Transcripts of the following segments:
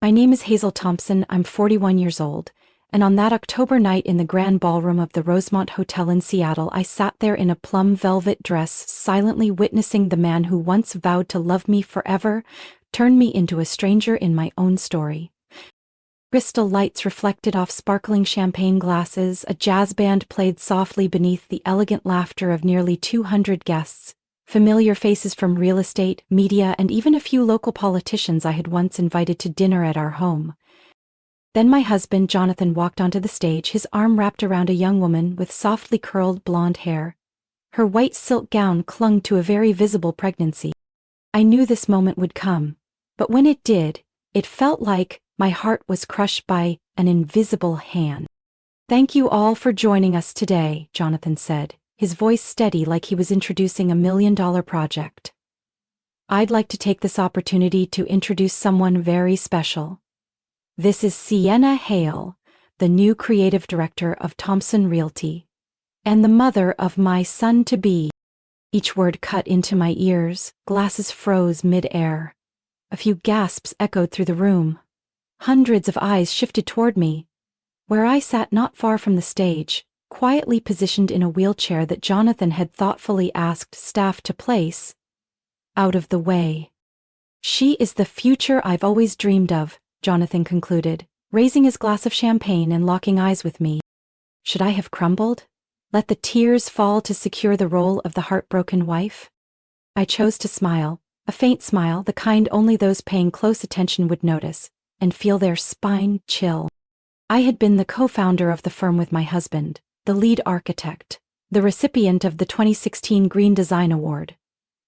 My name is Hazel Thompson, I'm 41 years old, and on that October night in the grand ballroom of the Rosemont Hotel in Seattle, I sat there in a plum velvet dress, silently witnessing the man who once vowed to love me forever turn me into a stranger in my own story. Crystal lights reflected off sparkling champagne glasses, a jazz band played softly beneath the elegant laughter of nearly 200 guests. Familiar faces from real estate, media, and even a few local politicians I had once invited to dinner at our home. Then my husband, Jonathan, walked onto the stage, his arm wrapped around a young woman with softly curled blonde hair. Her white silk gown clung to a very visible pregnancy. I knew this moment would come, but when it did, it felt like my heart was crushed by an invisible hand. "Thank you all for joining us today," Jonathan said, his voice steady like he was introducing a $1 million project. "I'd like to take this opportunity to introduce someone very special. This is Sienna Hale, the new creative director of Thompson Realty, and the mother of my son-to-be." Each word cut into my ears, glasses froze mid-air. A few gasps echoed through the room. Hundreds of eyes shifted toward me, where I sat not far from the stage, quietly positioned in a wheelchair that Jonathan had thoughtfully asked staff to place out of the way. "She is the future I've always dreamed of," Jonathan concluded, raising his glass of champagne and locking eyes with me. Should I have crumbled? Let the tears fall to secure the role of the heartbroken wife? I chose to smile, a faint smile, the kind only those paying close attention would notice, and feel their spine chill. I had been the co-founder of the firm with my husband, the lead architect, the recipient of the 2016 Green Design Award.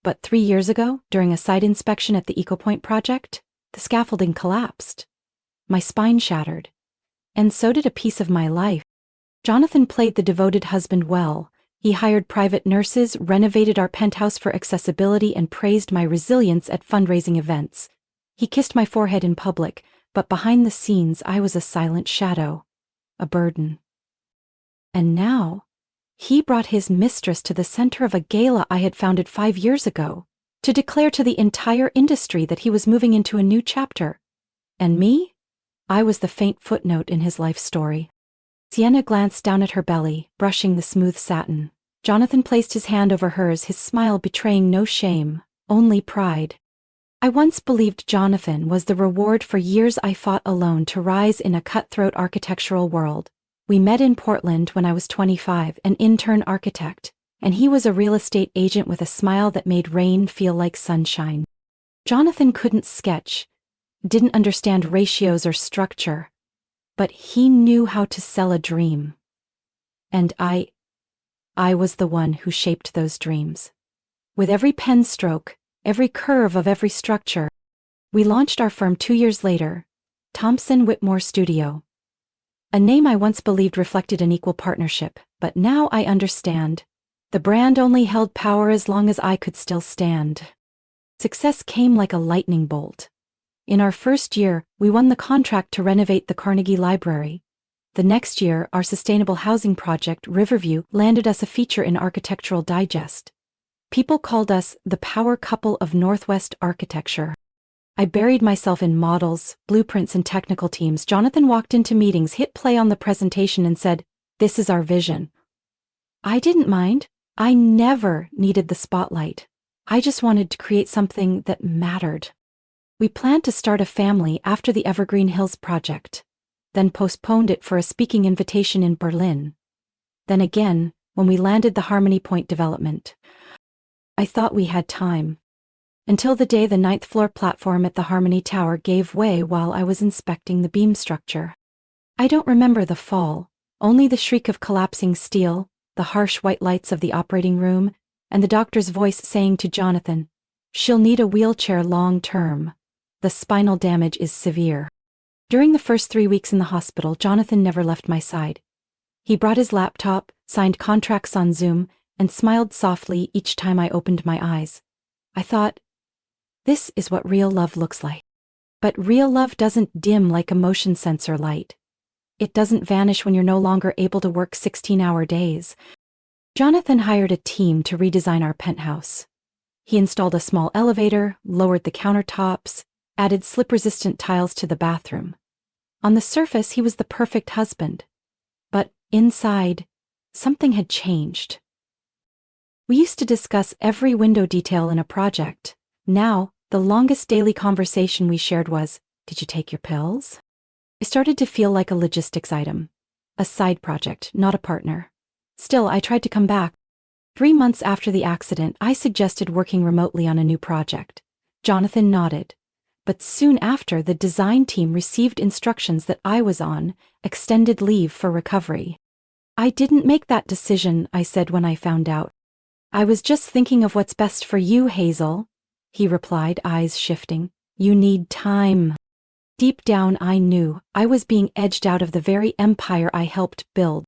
But 3 years ago, during a site inspection at the EcoPoint project, the scaffolding collapsed. My spine shattered. And so did a piece of my life. Jonathan played the devoted husband well. He hired private nurses, renovated our penthouse for accessibility, and praised my resilience at fundraising events. He kissed my forehead in public, but behind the scenes I was a silent shadow, a burden. And now, he brought his mistress to the center of a gala I had founded 5 years ago, to declare to the entire industry that he was moving into a new chapter. And me? I was the faint footnote in his life story. Sienna glanced down at her belly, brushing the smooth satin. Jonathan placed his hand over hers, his smile betraying no shame, only pride. I once believed Jonathan was the reward for years I fought alone to rise in a cutthroat architectural world. We met in Portland when I was 25, an intern architect, and he was a real estate agent with a smile that made rain feel like sunshine. Jonathan couldn't sketch, didn't understand ratios or structure, but he knew how to sell a dream. And I was the one who shaped those dreams. With every pen stroke, every curve of every structure, we launched our firm 2 years later, Thompson Whitmore Studio. A name I once believed reflected an equal partnership, but now I understand. The brand only held power as long as I could still stand. Success came like a lightning bolt. In our first year, we won the contract to renovate the Carnegie Library. The next year, our sustainable housing project, Riverview, landed us a feature in Architectural Digest. People called us the power couple of Northwest architecture. I buried myself in models, blueprints, and technical teams. Jonathan walked into meetings, hit play on the presentation, and said, "This is our vision." I didn't mind. I never needed the spotlight. I just wanted to create something that mattered. We planned to start a family after the Evergreen Hills project, then postponed it for a speaking invitation in Berlin. Then again, when we landed the Harmony Point development. I thought we had time. Until the day the 9th floor platform at the Harmony Tower gave way while I was inspecting the beam structure. I don't remember the fall, only the shriek of collapsing steel, the harsh white lights of the operating room, and the doctor's voice saying to Jonathan, "She'll need a wheelchair long term. The spinal damage is severe." During the first 3 weeks in the hospital, Jonathan never left my side. He brought his laptop, signed contracts on Zoom, and smiled softly each time I opened my eyes. I thought, this is what real love looks like. But real love doesn't dim like a motion sensor light. It doesn't vanish when you're no longer able to work 16-hour days. Jonathan hired a team to redesign our penthouse. He installed a small elevator, lowered the countertops, added slip-resistant tiles to the bathroom. On the surface, he was the perfect husband. But inside, something had changed. We used to discuss every window detail in a project. Now, the longest daily conversation we shared was, "Did you take your pills?" I started to feel like a logistics item. A side project, not a partner. Still, I tried to come back. 3 months after the accident, I suggested working remotely on a new project. Jonathan nodded. But soon after, the design team received instructions that I was on extended leave for recovery. "I didn't make that decision," I said when I found out. "I was just thinking of what's best for you, Hazel," he replied, eyes shifting. "You need time." Deep down, I knew I was being edged out of the very empire I helped build.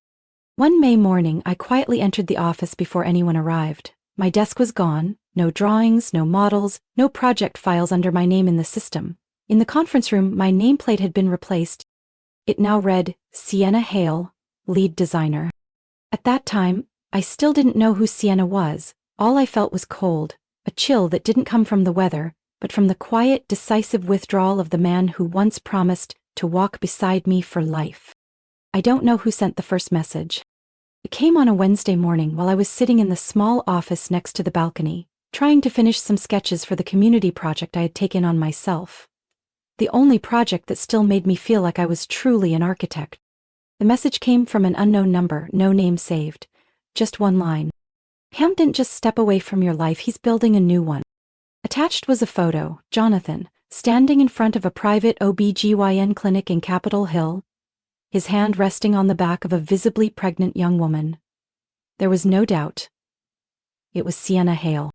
One May morning, I quietly entered the office before anyone arrived. My desk was gone, no drawings, no models, no project files under my name in the system. In the conference room, my nameplate had been replaced. It now read, Sienna Hale, lead designer. At that time, I still didn't know who Sienna was. All I felt was cold, a chill that didn't come from the weather, but from the quiet, decisive withdrawal of the man who once promised to walk beside me for life. I don't know who sent the first message. It came on a Wednesday morning while I was sitting in the small office next to the balcony, trying to finish some sketches for the community project I had taken on myself. The only project that still made me feel like I was truly an architect. The message came from an unknown number, no name saved. Just one line. "Ham didn't just step away from your life, he's building a new one." Attached was a photo, Jonathan, standing in front of a private OB/GYN clinic in Capitol Hill, his hand resting on the back of a visibly pregnant young woman. There was no doubt. It was Sienna Hale.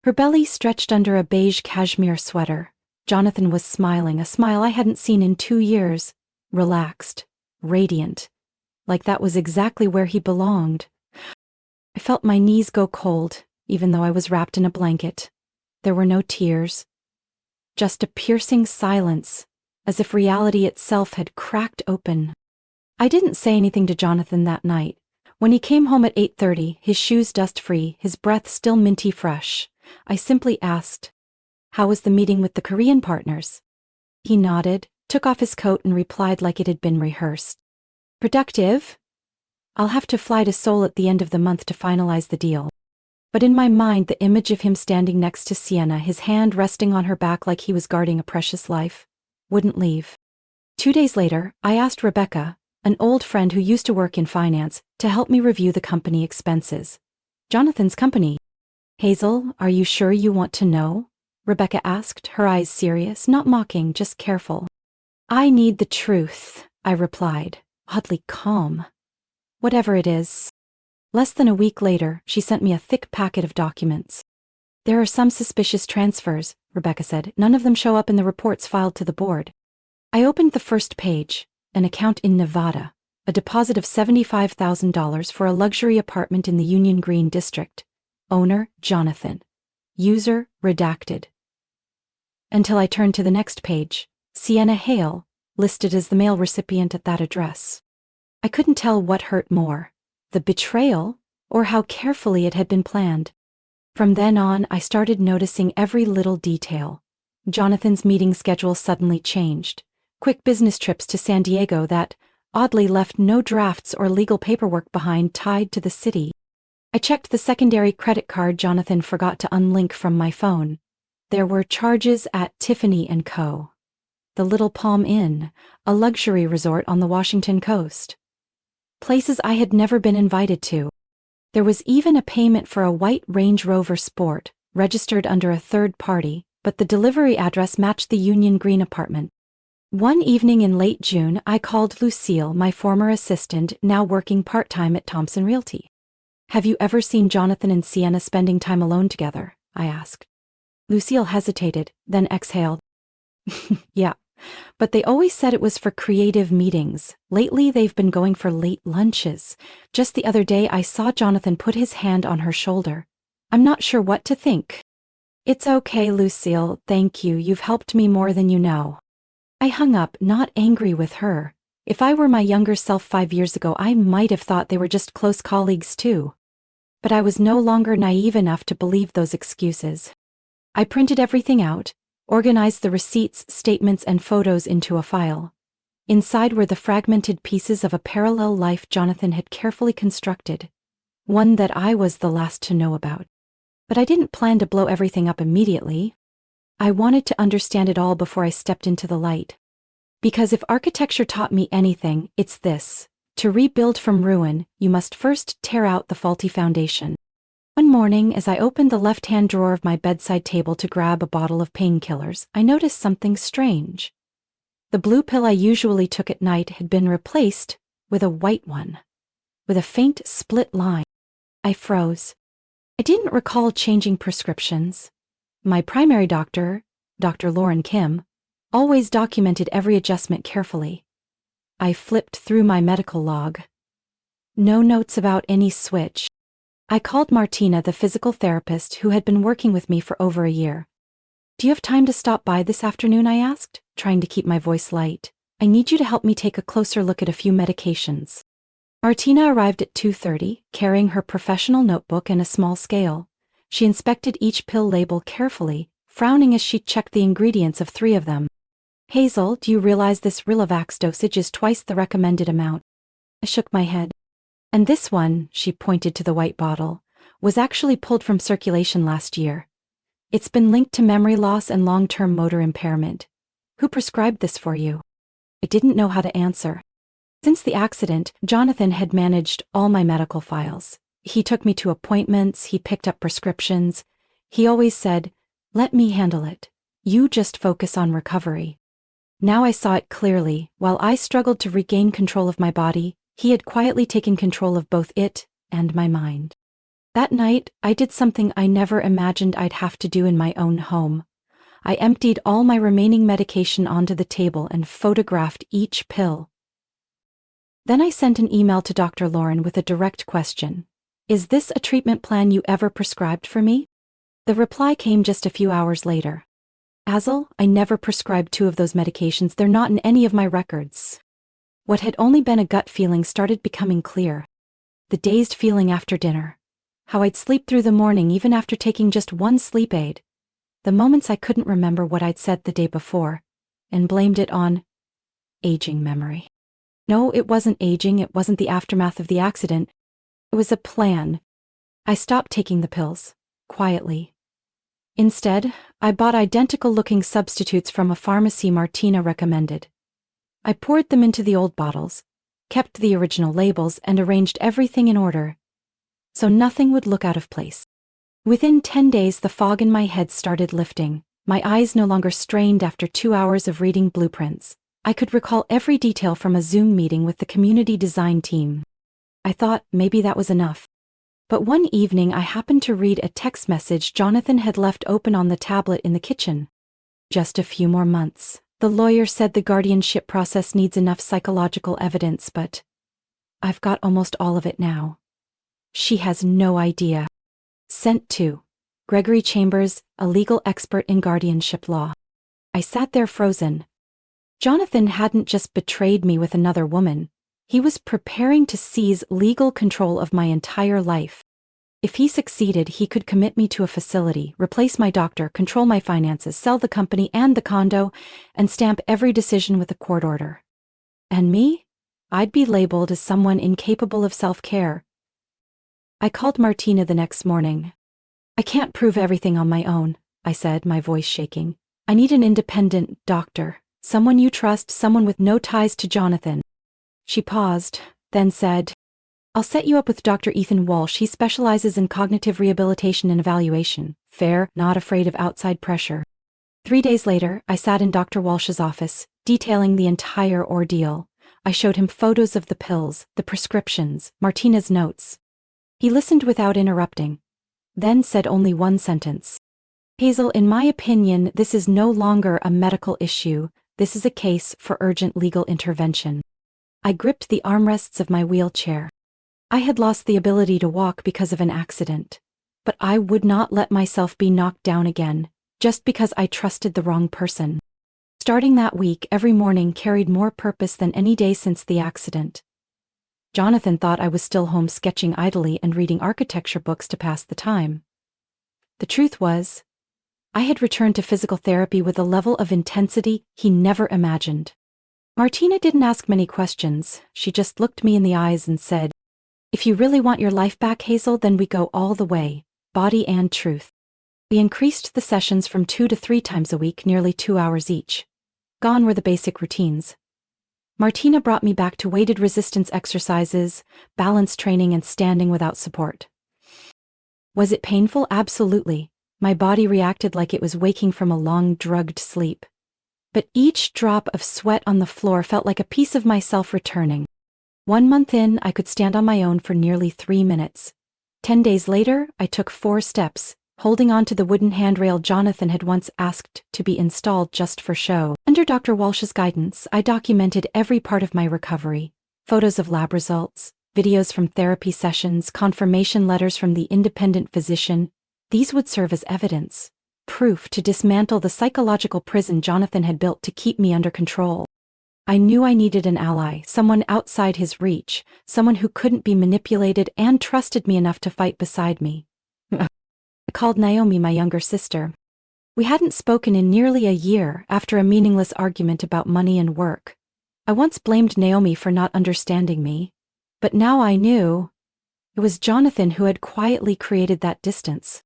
Her belly stretched under a beige cashmere sweater. Jonathan was smiling, a smile I hadn't seen in 2 years. Relaxed, radiant, like that was exactly where he belonged. I felt my knees go cold, even though I was wrapped in a blanket. There were no tears. Just a piercing silence, as if reality itself had cracked open. I didn't say anything to Jonathan that night. When he came home at 8:30, his shoes dust-free, his breath still minty fresh, I simply asked, "How was the meeting with the Korean partners?" He nodded, took off his coat and replied like it had been rehearsed. "Productive? I'll have to fly to Seoul at the end of the month to finalize the deal." But in my mind, the image of him standing next to Sienna, his hand resting on her back like he was guarding a precious life, wouldn't leave. 2 days later, I asked Rebecca, an old friend who used to work in finance, to help me review the company expenses. Jonathan's company. "Hazel, are you sure you want to know?" Rebecca asked, her eyes serious, not mocking, just careful. "I need the truth," I replied, oddly calm. "Whatever it is." Less than a week later, she sent me a thick packet of documents. "There are some suspicious transfers," Rebecca said. "None of them show up in the reports filed to the board." I opened the first page. An account in Nevada, a deposit of $75,000 for a luxury apartment in the Union Green district. Owner, Jonathan. User, redacted. Until I turned to the next page, Sienna Hale, listed as the mail recipient at that address. I couldn't tell what hurt more, the betrayal or how carefully it had been planned. From then on, I started noticing every little detail. Jonathan's meeting schedule suddenly changed. Quick business trips to San Diego that, oddly, left no drafts or legal paperwork behind tied to the city. I checked the secondary credit card Jonathan forgot to unlink from my phone. There were charges at Tiffany & Co., the Little Palm Inn, a luxury resort on the Washington coast. Places I had never been invited to. There was even a payment for a white Range Rover Sport, registered under a third party, but the delivery address matched the Union Green apartment. One evening in late June, I called Lucille, my former assistant, now working part-time at Thompson Realty. "Have you ever seen Jonathan and Sienna spending time alone together?" I asked. Lucille hesitated, then exhaled. "Yeah, but they always said it was for creative meetings. Lately, they've been going for late lunches. Just the other day, I saw Jonathan put his hand on her shoulder. I'm not sure what to think." "It's okay, Lucille, thank you. You've helped me more than you know." I hung up, not angry with her. If I were my younger self 5 years ago, I might have thought they were just close colleagues too. But I was no longer naive enough to believe those excuses. I printed everything out, organized the receipts, statements, and photos into a file. Inside were the fragmented pieces of a parallel life Jonathan had carefully constructed, one that I was the last to know about. But I didn't plan to blow everything up immediately. I wanted to understand it all before I stepped into the light. Because if architecture taught me anything, it's this: to rebuild from ruin, you must first tear out the faulty foundation. One morning, as I opened the left-hand drawer of my bedside table to grab a bottle of painkillers, I noticed something strange. The blue pill I usually took at night had been replaced with a white one, with a faint split line. I froze. I didn't recall changing prescriptions. My primary doctor, Dr. Lauren Kim, always documented every adjustment carefully. I flipped through my medical log. No notes about any switch. I called Martina, the physical therapist who had been working with me for over a year. "Do you have time to stop by this afternoon?" I asked, trying to keep my voice light. "I need you to help me take a closer look at a few medications." Martina arrived at 2:30, carrying her professional notebook and a small scale. She inspected each pill label carefully, frowning as she checked the ingredients of 3 of them. "Hazel, do you realize this Rilovax dosage is twice the recommended amount?" I shook my head. "And this one," she pointed to the white bottle, "was actually pulled from circulation last year. It's been linked to memory loss and long-term motor impairment. Who prescribed this for you?" I didn't know how to answer. Since the accident, Jonathan had managed all my medical files. He took me to appointments, he picked up prescriptions. He always said, "Let me handle it. You just focus on recovery." Now I saw it clearly. While I struggled to regain control of my body, he had quietly taken control of both it and my mind. That night, I did something I never imagined I'd have to do in my own home. I emptied all my remaining medication onto the table and photographed each pill. Then I sent an email to Dr. Lauren with a direct question. "Is this a treatment plan you ever prescribed for me?" The reply came just a few hours later. "Hazel, I never prescribed 2 of those medications. They're not in any of my records." What had only been a gut feeling started becoming clear. The dazed feeling after dinner. How I'd sleep through the morning even after taking just 1 sleep aid. The moments I couldn't remember what I'd said the day before, and blamed it on aging memory. No, it wasn't aging, it wasn't the aftermath of the accident. It was a plan. I stopped taking the pills, quietly. Instead, I bought identical-looking substitutes from a pharmacy Martina recommended. I poured them into the old bottles, kept the original labels, and arranged everything in order, so nothing would look out of place. Within 10 days, the fog in my head started lifting. My eyes no longer strained after 2 hours of reading blueprints. I could recall every detail from a Zoom meeting with the community design team. I thought maybe that was enough. But one evening I happened to read a text message Jonathan had left open on the tablet in the kitchen. "Just a few more months. The lawyer said the guardianship process needs enough psychological evidence, but I've got almost all of it now. She has no idea." Sent to Gregory Chambers, a legal expert in guardianship law. I sat there frozen. Jonathan hadn't just betrayed me with another woman. He was preparing to seize legal control of my entire life. If he succeeded, he could commit me to a facility, replace my doctor, control my finances, sell the company and the condo, and stamp every decision with a court order. And me? I'd be labeled as someone incapable of self-care. I called Martina the next morning. "I can't prove everything on my own," I said, my voice shaking. "I need an independent doctor. Someone you trust, someone with no ties to Jonathan." She paused, then said, "I'll set you up with Dr. Ethan Walsh. He specializes in cognitive rehabilitation and evaluation. Fair, not afraid of outside pressure." 3 days later, I sat in Dr. Walsh's office, detailing the entire ordeal. I showed him photos of the pills, the prescriptions, Martina's notes. He listened without interrupting, then said only one sentence. "Hazel, in my opinion, this is no longer a medical issue. This is a case for urgent legal intervention." I gripped the armrests of my wheelchair. I had lost the ability to walk because of an accident, but I would not let myself be knocked down again, just because I trusted the wrong person. Starting that week, every morning carried more purpose than any day since the accident. Jonathan thought I was still home sketching idly and reading architecture books to pass the time. The truth was, I had returned to physical therapy with a level of intensity he never imagined. Martina didn't ask many questions, she just looked me in the eyes and said, "If you really want your life back, Hazel, then we go all the way, body and truth." We increased the sessions from 2 to 3 times a week, nearly 2 hours each. Gone were the basic routines. Martina brought me back to weighted resistance exercises, balance training, and standing without support. Was it painful? Absolutely. My body reacted like it was waking from a long, drugged sleep. But each drop of sweat on the floor felt like a piece of myself returning. 1 month in, I could stand on my own for nearly 3 minutes. 10 days later, I took 4 steps, holding on to the wooden handrail Jonathan had once asked to be installed just for show. Under Dr. Walsh's guidance, I documented every part of my recovery. Photos of lab results, videos from therapy sessions, confirmation letters from the independent physician. These would serve as evidence, proof to dismantle the psychological prison Jonathan had built to keep me under control. I knew I needed an ally, someone outside his reach, someone who couldn't be manipulated and trusted me enough to fight beside me. I called Naomi, my younger sister. We hadn't spoken in nearly a year after a meaningless argument about money and work. I once blamed Naomi for not understanding me, but now I knew it was Jonathan who had quietly created that distance.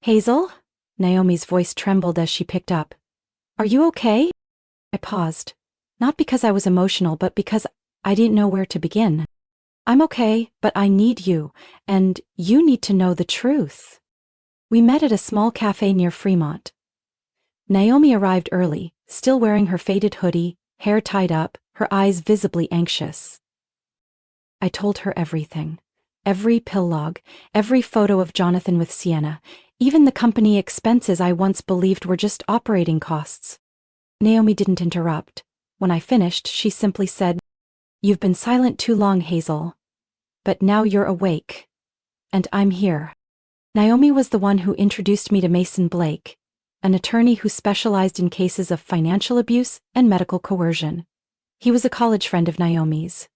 "Hazel?" Naomi's voice trembled as she picked up. "Are you okay?" I paused, not because I was emotional, but because I didn't know where to begin. "I'm okay, but I need you, and you need to know the truth." We met at a small cafe near Fremont. Naomi arrived early, still wearing her faded hoodie, hair tied up, her eyes visibly anxious. I told her everything. Every pill log, every photo of Jonathan with Sienna, even the company expenses I once believed were just operating costs. Naomi didn't interrupt. When I finished, she simply said, "You've been silent too long, Hazel. But now you're awake. And I'm here." Naomi was the one who introduced me to Mason Blake, an attorney who specialized in cases of financial abuse and medical coercion. He was a college friend of Naomi's.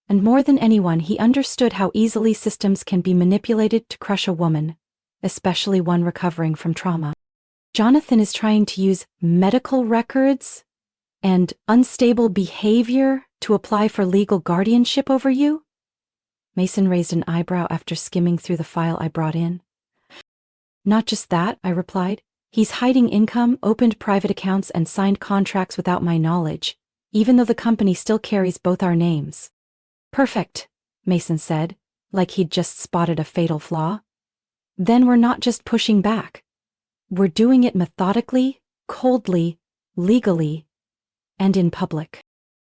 And more than anyone, he understood how easily systems can be manipulated to crush a woman, especially one recovering from trauma. "Jonathan is trying to use medical records and unstable behavior to apply for legal guardianship over you?" Mason raised an eyebrow after skimming through the file I brought in. "Not just that," I replied. "He's hiding income, opened private accounts, and signed contracts without my knowledge, even though the company still carries both our names." "Perfect," Mason said, like he'd just spotted a fatal flaw. "Then we're not just pushing back. We're doing it methodically, coldly, legally, and in public."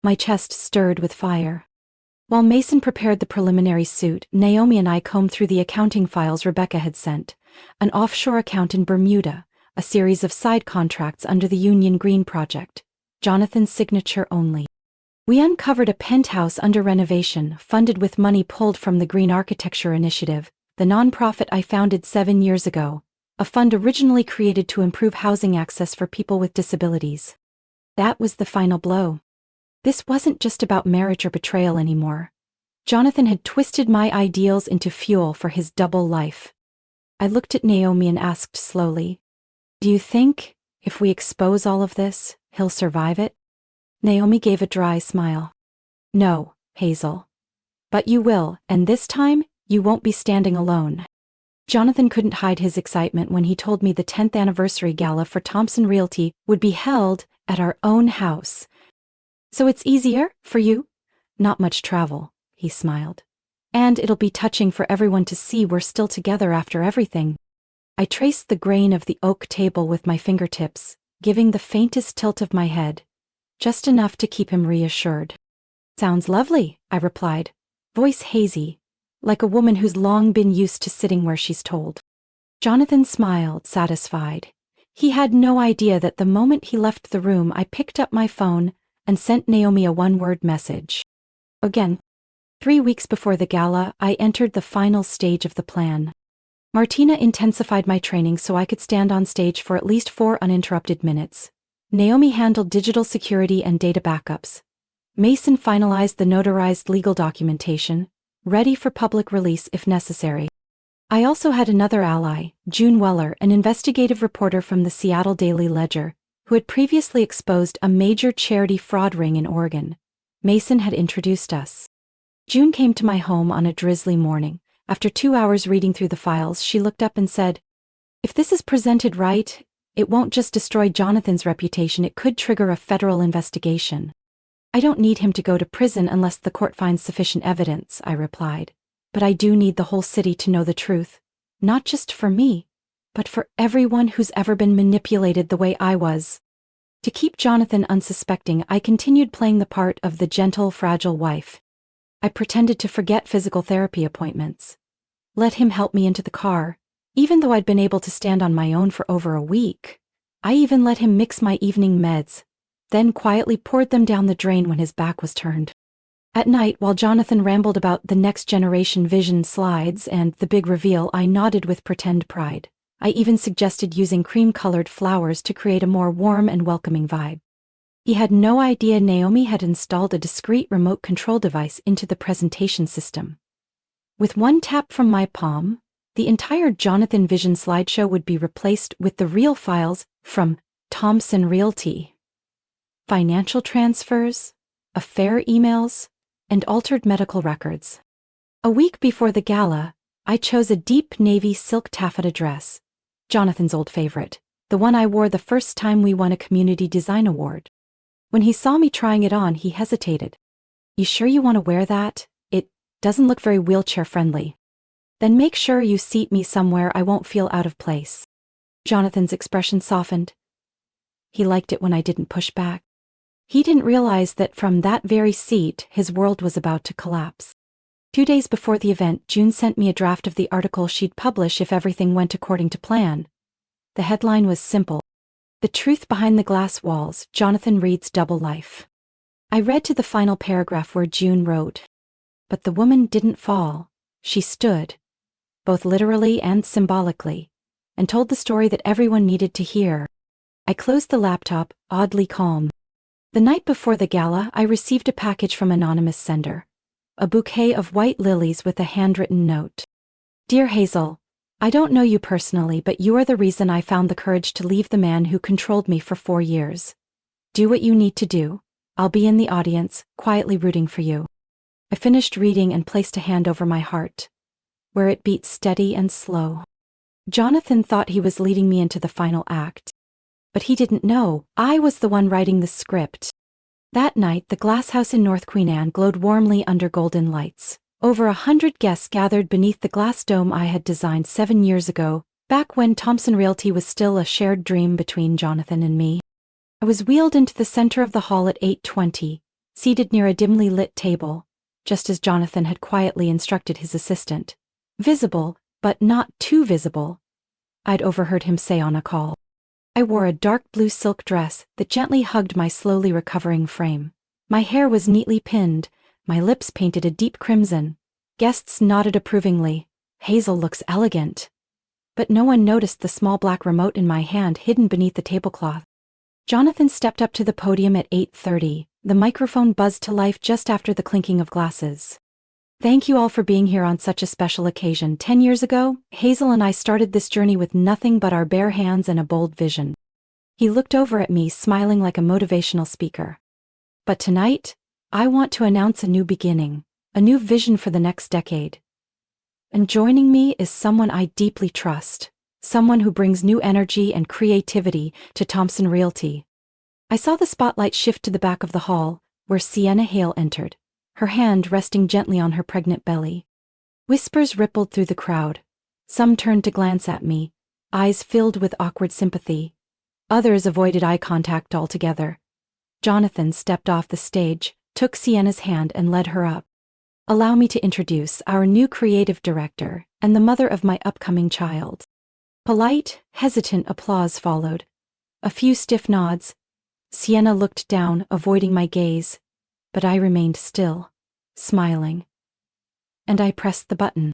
My chest stirred with fire. While Mason prepared the preliminary suit, Naomi and I combed through the accounting files Rebecca had sent, an offshore account in Bermuda, a series of side contracts under the Union Green project, Jonathan's signature only. We uncovered a penthouse under renovation, funded with money pulled from the Green Architecture Initiative, the nonprofit I founded 7 years ago, a fund originally created to improve housing access for people with disabilities. That was the final blow. This wasn't just about marriage or betrayal anymore. Jonathan had twisted my ideals into fuel for his double life. I looked at Naomi and asked slowly, "Do you think, if we expose all of this, he'll survive it?" Naomi gave a dry smile. "No, Hazel. But you will, and this time, you won't be standing alone." Jonathan couldn't hide his excitement when he told me the 10th anniversary gala for Thompson Realty would be held at our own house. "So it's easier for you?" "Not much travel," he smiled. "And it'll be touching for everyone to see we're still together after everything." I traced the grain of the oak table with my fingertips, giving the faintest tilt of my head, just enough to keep him reassured. "Sounds lovely," I replied, voice hazy, like a woman who's long been used to sitting where she's told. Jonathan smiled, satisfied. He had no idea that the moment he left the room, I picked up my phone and sent Naomi a one-word message. Again. 3 weeks before the gala, I entered the final stage of the plan. Martina intensified my training so I could stand on stage for at least 4 uninterrupted minutes. Naomi handled digital security and data backups. Mason finalized the notarized legal documentation, ready for public release if necessary. I also had another ally, June Weller, an investigative reporter from the Seattle Daily Ledger, who had previously exposed a major charity fraud ring in Oregon. Mason had introduced us. June came to my home on a drizzly morning. After 2 hours reading through the files, she looked up and said, "If this is presented right, it won't just destroy Jonathan's reputation, it could trigger a federal investigation." "I don't need him to go to prison unless the court finds sufficient evidence," I replied. "But I do need the whole city to know the truth. Not just for me, but for everyone who's ever been manipulated the way I was." To keep Jonathan unsuspecting, I continued playing the part of the gentle, fragile wife. I pretended to forget physical therapy appointments. Let him help me into the car, even though I'd been able to stand on my own for over a week. I even let him mix my evening meds, then quietly poured them down the drain when his back was turned. At night, while Jonathan rambled about the next generation vision slides and the big reveal, I nodded with pretend pride. I even suggested using cream-colored flowers to create a more warm and welcoming vibe. He had no idea Naomi had installed a discreet remote control device into the presentation system. With one tap from my palm, the entire Jonathan Vision slideshow would be replaced with the real files from Thompson Realty. Financial transfers, affair emails, and altered medical records. A week before the gala, I chose a deep navy silk taffeta dress, Jonathan's old favorite, the one I wore the first time we won a community design award. When he saw me trying it on, he hesitated. "You sure you want to wear that? It doesn't look very wheelchair-friendly." "Then make sure you seat me somewhere I won't feel out of place." Jonathan's expression softened. He liked it when I didn't push back. He didn't realize that from that very seat, his world was about to collapse. 2 days before the event, June sent me a draft of the article she'd publish if everything went according to plan. The headline was simple: "The Truth Behind the Glass Walls, Jonathan Reed's Double Life." I read to the final paragraph where June wrote, "But the woman didn't fall. She stood, both literally and symbolically, and told the story that everyone needed to hear." I closed the laptop, oddly calm. The night before the gala, I received a package from anonymous sender. A bouquet of white lilies with a handwritten note. "Dear Hazel, I don't know you personally, but you are the reason I found the courage to leave the man who controlled me for 4 years. Do what you need to do. I'll be in the audience, quietly rooting for you." I finished reading and placed a hand over my heart, where it beat steady and slow. Jonathan thought he was leading me into the final act. But he didn't know, I was the one writing the script. That night, the glass house in North Queen Anne glowed warmly under golden lights. Over 100 guests gathered beneath the glass dome I had designed 7 years ago, back when Thompson Realty was still a shared dream between Jonathan and me. I was wheeled into the center of the hall at 8:20, seated near a dimly lit table, just as Jonathan had quietly instructed his assistant. Visible, but not too visible, I'd overheard him say on a call. I wore a dark blue silk dress that gently hugged my slowly recovering frame. My hair was neatly pinned, my lips painted a deep crimson. Guests nodded approvingly. "Hazel looks elegant." But no one noticed the small black remote in my hand hidden beneath the tablecloth. Jonathan stepped up to the podium at 8:30. The microphone buzzed to life just after the clinking of glasses. "Thank you all for being here on such a special occasion. 10 years ago, Hazel and I started this journey with nothing but our bare hands and a bold vision." He looked over at me, smiling like a motivational speaker. "But tonight, I want to announce a new beginning, a new vision for the next decade. And joining me is someone I deeply trust, someone who brings new energy and creativity to Thompson Realty." I saw the spotlight shift to the back of the hall, where Sienna Hale entered, her hand resting gently on her pregnant belly. Whispers rippled through the crowd. Some turned to glance at me, eyes filled with awkward sympathy. Others avoided eye contact altogether. Jonathan stepped off the stage, took Sienna's hand and led her up. "Allow me to introduce our new creative director and the mother of my upcoming child." Polite, hesitant applause followed. A few stiff nods. Sienna looked down, avoiding my gaze, but I remained still, smiling. And I pressed the button.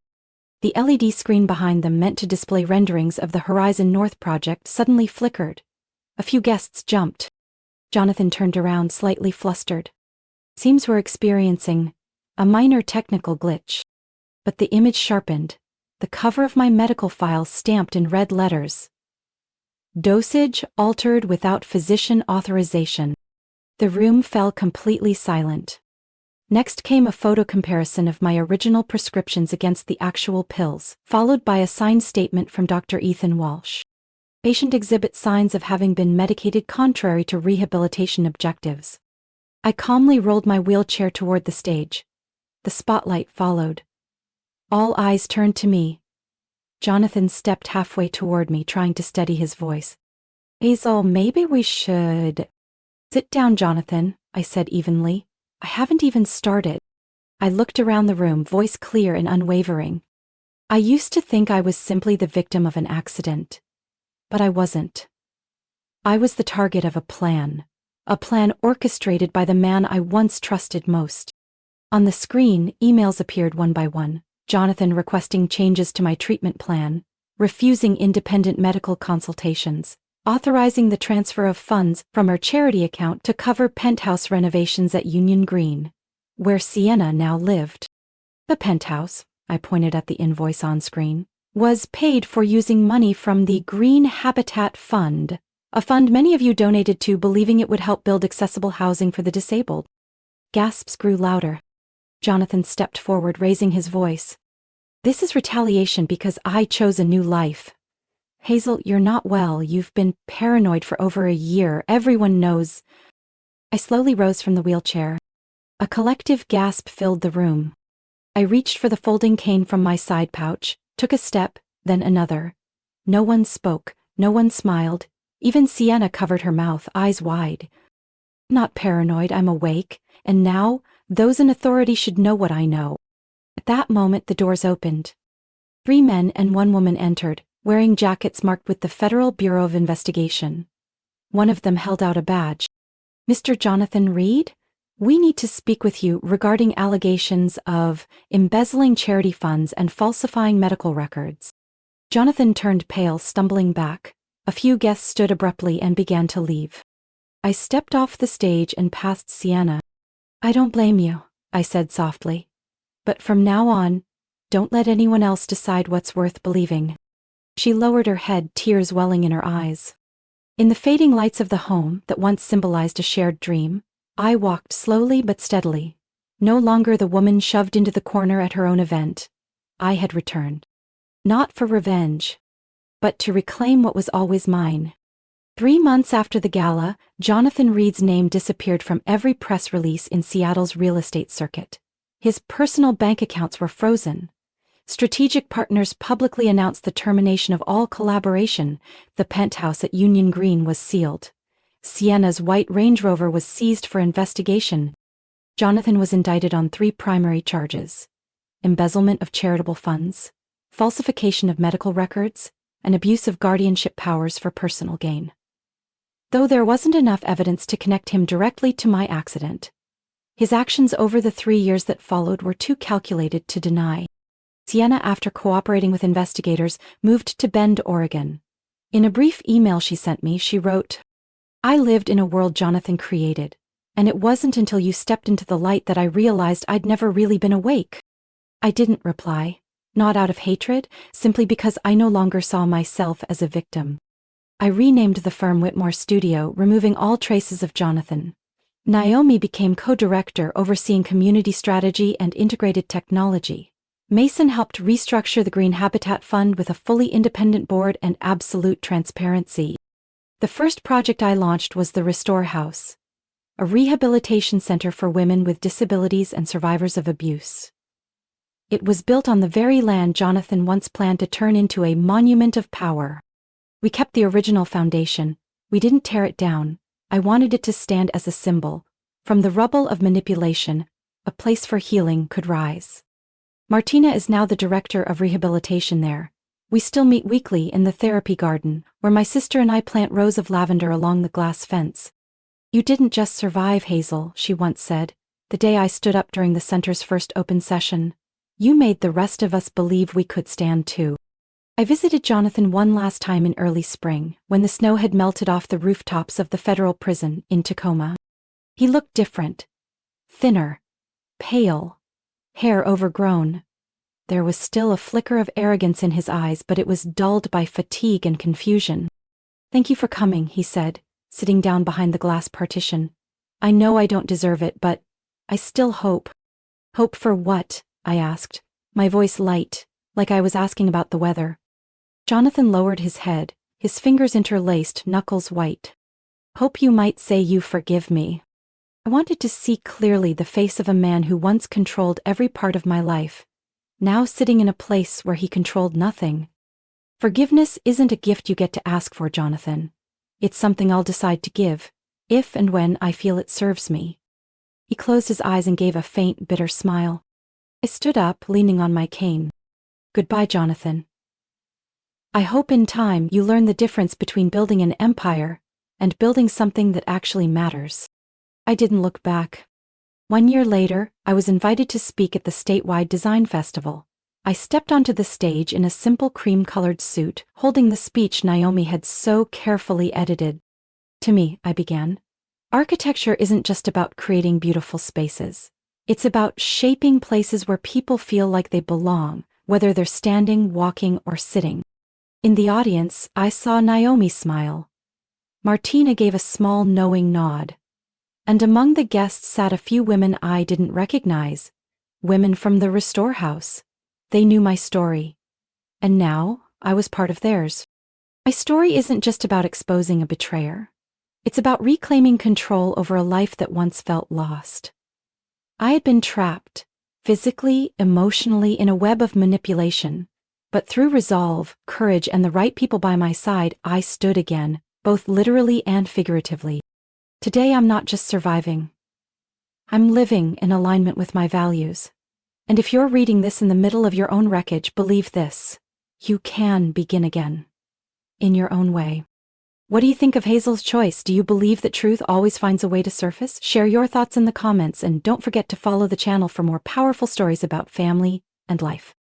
The LED screen behind them, meant to display renderings of the Horizon North project, suddenly flickered. A few guests jumped. Jonathan turned around, slightly flustered. "Seems we're experiencing a minor technical glitch." But the image sharpened. the cover of my medical file stamped in red letters. Dosage altered without physician authorization. The room fell completely silent. Next came a photo comparison of my original prescriptions against the actual pills, followed by a signed statement from Dr. Ethan Walsh. Patient exhibits signs of having been medicated contrary to rehabilitation objectives. I calmly rolled my wheelchair toward the stage. The spotlight followed. All eyes turned to me. Jonathan stepped halfway toward me, trying to steady his voice. Hazel, maybe we should... Sit down, Jonathan, I said evenly. I haven't even started. I looked around the room, voice clear and unwavering. I used to think I was simply the victim of an accident. But I wasn't. I was the target of a plan orchestrated by the man I once trusted most. On the screen, emails appeared one by one. Jonathan requesting changes to my treatment plan, refusing independent medical consultations, authorizing the transfer of funds from our charity account to cover penthouse renovations at Union Green, where Sienna now lived. The penthouse, I pointed at the invoice on screen, was paid for using money from the Green Habitat Fund, a fund many of you donated to believing it would help build accessible housing for the disabled. Gasps grew louder. Jonathan stepped forward, raising his voice. This is retaliation because I chose a new life. Hazel, you're not well. You've been paranoid for over a year. Everyone knows. I slowly rose from the wheelchair. A collective gasp filled the room. I reached for the folding cane from my side pouch, took a step, then another. No one spoke, no one smiled. Even Sienna covered her mouth, eyes wide. Not paranoid, I'm awake, and now, those in authority should know what I know. At that moment the doors opened. 3 men and 1 woman entered, wearing jackets marked with the Federal Bureau of Investigation. One of them held out a badge. Mr. Jonathan Reed? We need to speak with you regarding allegations of embezzling charity funds and falsifying medical records. Jonathan turned pale, stumbling back. A few guests stood abruptly and began to leave. I stepped off the stage and past Sienna. I don't blame you, I said softly. But from now on, don't let anyone else decide what's worth believing. She lowered her head, tears welling in her eyes. In the fading lights of the home that once symbolized a shared dream, I walked slowly but steadily. No longer the woman shoved into the corner at her own event. I had returned. Not for revenge, but to reclaim what was always mine. 3 months after the gala, Jonathan Reed's name disappeared from every press release in Seattle's real estate circuit. His personal bank accounts were frozen. Strategic partners publicly announced the termination of all collaboration. The penthouse at Union Green was sealed. Sienna's white Range Rover was seized for investigation. Jonathan was indicted on 3 primary charges: embezzlement of charitable funds, falsification of medical records, and abuse of guardianship powers for personal gain. Though there wasn't enough evidence to connect him directly to my accident, his actions over the 3 years that followed were too calculated to deny. Sienna, after cooperating with investigators, moved to Bend, Oregon. In a brief email she sent me, she wrote, "I lived in a world Jonathan created, and it wasn't until you stepped into the light that I realized I'd never really been awake." I didn't reply, not out of hatred, simply because I no longer saw myself as a victim. I renamed the firm Whitmore Studio, removing all traces of Jonathan. Naomi became co-director, overseeing community strategy and integrated technology. Mason helped restructure the Green Habitat Fund with a fully independent board and absolute transparency. The first project I launched was the Restore House, a rehabilitation center for women with disabilities and survivors of abuse. It was built on the very land Jonathan once planned to turn into a monument of power. We kept the original foundation. We didn't tear it down. I wanted it to stand as a symbol. From the rubble of manipulation, a place for healing could rise. Martina is now the director of rehabilitation there. We still meet weekly in the therapy garden, where my sister and I plant rows of lavender along the glass fence. "You didn't just survive, Hazel," she once said, the day I stood up during the center's first open session. "You made the rest of us believe we could stand too." I visited Jonathan one last time in early spring, when the snow had melted off the rooftops of the federal prison in Tacoma. He looked different. Thinner. Pale. Hair overgrown. there was still a flicker of arrogance in his eyes, but it was dulled by fatigue and confusion. "Thank you for coming," he said, sitting down behind the glass partition. "I know I don't deserve it, but I still hope." "Hope for what?" I asked, my voice light, like I was asking about the weather. Jonathan lowered his head, his fingers interlaced, knuckles white. "Hope you might say you forgive me." I wanted to see clearly the face of a man who once controlled every part of my life, now sitting in a place where he controlled nothing. Forgiveness isn't a gift you get to ask for, Jonathan. It's something I'll decide to give, if and when I feel it serves me. He closed his eyes and gave a faint, bitter smile. I stood up, leaning on my cane. "Goodbye, Jonathan. I hope in time you learn the difference between building an empire and building something that actually matters." I didn't look back. 1 year later, I was invited to speak at the statewide design festival. I stepped onto the stage in a simple cream-colored suit, holding the speech Naomi had so carefully edited. "To me," I began, "architecture isn't just about creating beautiful spaces. It's about shaping places where people feel like they belong, whether they're standing, walking, or sitting." In the audience, I saw Naomi smile. Martina gave a small, knowing nod. And among the guests sat a few women I didn't recognize, women from the Restore House. They knew my story. And now, I was part of theirs. My story isn't just about exposing a betrayer. It's about reclaiming control over a life that once felt lost. I had been trapped, physically, emotionally, in a web of manipulation. But through resolve, courage, and the right people by my side, I stood again, both literally and figuratively. Today I'm not just surviving. I'm living in alignment with my values. And if you're reading this in the middle of your own wreckage, believe this: you can begin again. In your own way. What do you think of Hazel's choice? Do you believe that truth always finds a way to surface? Share your thoughts in the comments, and don't forget to follow the channel for more powerful stories about family and life.